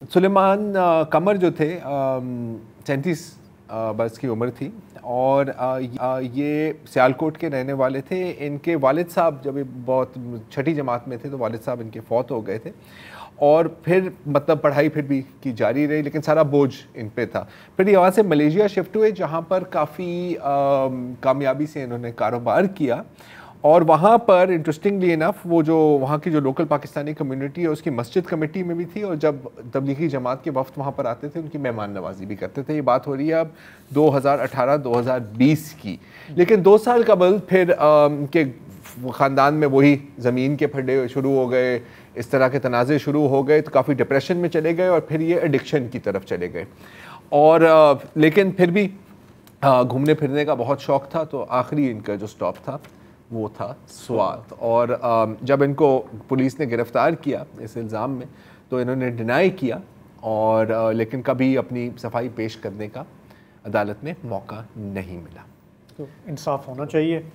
सुलेमान कमर जो थे 37 बरस की उम्र थी और ये सियालकोट के रहने वाले थे। इनके वालिद साहब जब ये बहुत छठी जमात में थे तो वालिद साहब इनके फौत हो गए थे और फिर मतलब पढ़ाई फिर भी की जारी रही, लेकिन सारा बोझ इन पे था। फिर यहाँ से मलेशिया शिफ्ट हुए जहाँ पर काफ़ी कामयाबी से इन्होंने कारोबार किया और वहाँ पर इंटरेस्टिंगली इनफ वो जो वहाँ की जो लोकल पाकिस्तानी कम्युनिटी है उसकी मस्जिद कमेटी में भी थी और जब तबलीगी जमात के वफ्द वहाँ पर आते थे उनकी मेहमान नवाजी भी करते थे। ये बात हो रही है अब 2018-2020 की। लेकिन 2 साल कबल फिर के ख़ानदान में वही ज़मीन के फड्डे शुरू हो गए, इस तरह के तनाज़े शुरू हो गए तो काफ़ी डिप्रेशन में चले गए और फिर ये एडिक्शन की तरफ चले गए। और लेकिन फिर भी घूमने फिरने का बहुत शौक़ था तो आखिरी इनका जो स्टॉप था वो था स्वात। और जब इनको पुलिस ने गिरफ़्तार किया इस इल्ज़ाम में तो इन्होंने डिनाई किया और लेकिन कभी अपनी सफाई पेश करने का अदालत में मौका नहीं मिला। तो इंसाफ होना चाहिए।